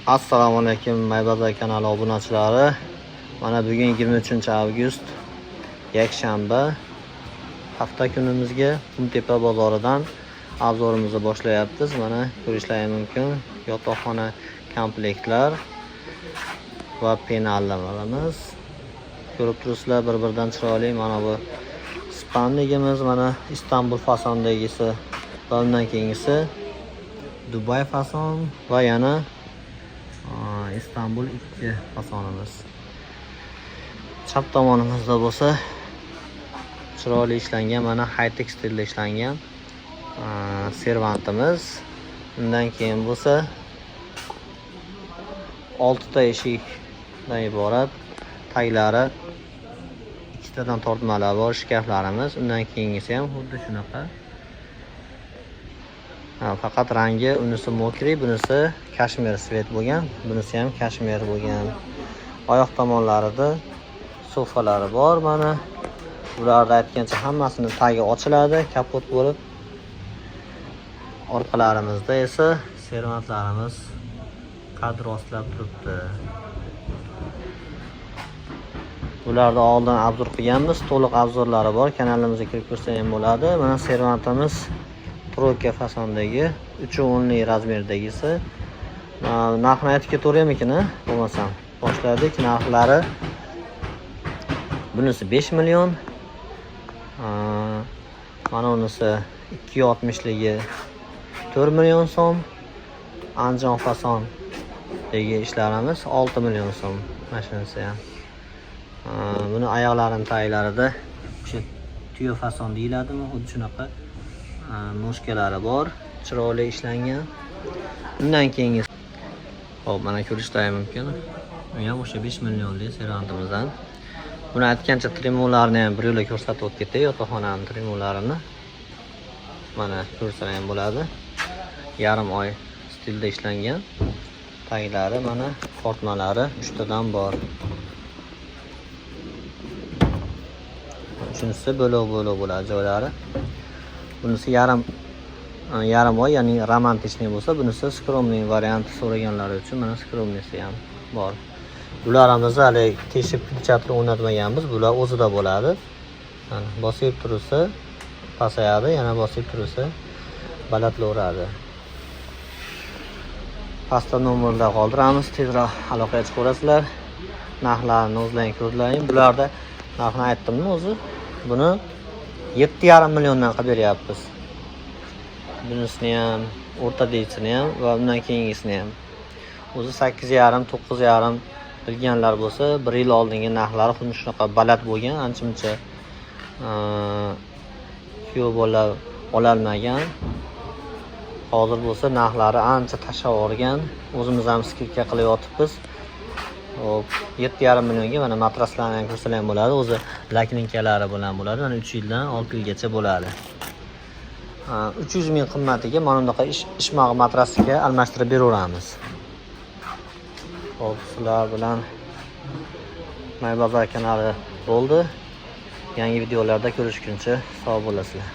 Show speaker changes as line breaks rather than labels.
Assalomu alaykum Maybazor kanali obunachilari. Mana bugun 23 avgust yakshanba. Hafta kunimizga Qumtepa bozoridan obzorimizni boshlayapmiz. Mana ko'rishlaringiz mumkin. Yotoqxona komplektlar va penallarimiz. Ko'rib turibsizlar, bir-biridan chiroyli. Mana bu Spanligimiz, mana Istanbul fasondagisi va undan keyingisi Dubai fason va yana Istanbul 2 fasonimiz. Chap tomonimizda bo'lsa chiroyli ishlangan, mana high-tech stilda ishlangan servantimiz. Undan keyin bo'lsa 6 ta eshikdan iborat, taglari 2 tadan tortmalar bor shkaflarimiz. Undan keyingisi ham xuddi shunaqa. Faqat rangi unisi mokriy, bunisi kashmir svet bo'lgan, bunisi ham kashmir bo'lgan. Oyoq tomonlarida sofalari bor. Mana bularda aytgancha hammasini tagi ochiladi, kapot bo'lib. Orqalarimizda esa servantlarimiz qad rostlab turibdi. Bularni oldin obzor qilganmiz, to'liq obzorlari bor. Kanalimizga kirib ko'rsa ham bo'ladi. Mana servantimiz Troika fasondagi 3.10 razmerdagisi. Narxini aytib ketaveramikin, bo'lmasam. Boshladik. Narxlari bunisi 5 million. Mana unisi 260ligi 4 million so'm. Anjon fasondagi ishlarimiz 6 million so'm. Mashinasi ham. Buni oyoqlarining taglarida o'sha tuyo fason deyiladimi? Xuddi shunaqa noshkalari bor, chiroyli ishlangan. Undan keyingi hop, mana ko'rishlaringiz mumkin. Bu ham o'sha 5 millionlik servantimizdan. Buni aytgancha trimolarni ham bir yo'la ko'rsatib o'tib ketay, yotoqxonaning trimolarini. Mana ko'rsangiz ham bo'ladi. Yarim oy stilda ishlangan. Taglari mana tortmalari 3 tadan bor. Shunisi bo'lib bo'ladi joylari. Bunisi yarim oy, ya'ni romantichniy bo'lsa, bunisi skromniy varianti so'raganlar uchun mana skromnisi ham bor. Bularimizni hali teshib filchator o'rnatmaganmiz. Bular o'zida bo'ladi. Mana bosib tursa pasayadi, yana bosib tursa balandlaveradi. Pastda nomerlar qoldiramiz, tezroq aloqaga chiqaverasizlar. Narxlarni o'zlaring ko'rlaring. Bularda narxini aytdimmi o'zi? Buni 7,5 milliondan qilib beryapmiz. Bunisini ham, o'rtadagisini ham va undan keyingisini ham. O'zi 8,5, 9,5 bilganlar bo'lsa, 1 yil oldingi narxlari xuddi shunaqa baland bo'lgan, ancha-muncha kuyov bola ololmagan. Hozir bo'lsa narxlari ancha tashavorgan. O'zimiz ham skidka qilib yotibmiz. Hop, 7,5 millionga mana matraslarni ham ko'rsalar ham bo'ladi. O'zi lakninkalari bilan bo'ladi. Mana 3 yildan 6 yilgacha bo'ladi. 300 ming qimmatiga mana bunaqa ishmoq matrasiga almashtirib beraveramiz. Hop, sizlar bilan Maybazor kanali bo'ldi. Yangi videolarda ko'rishguncha sog' bo'lasizlar.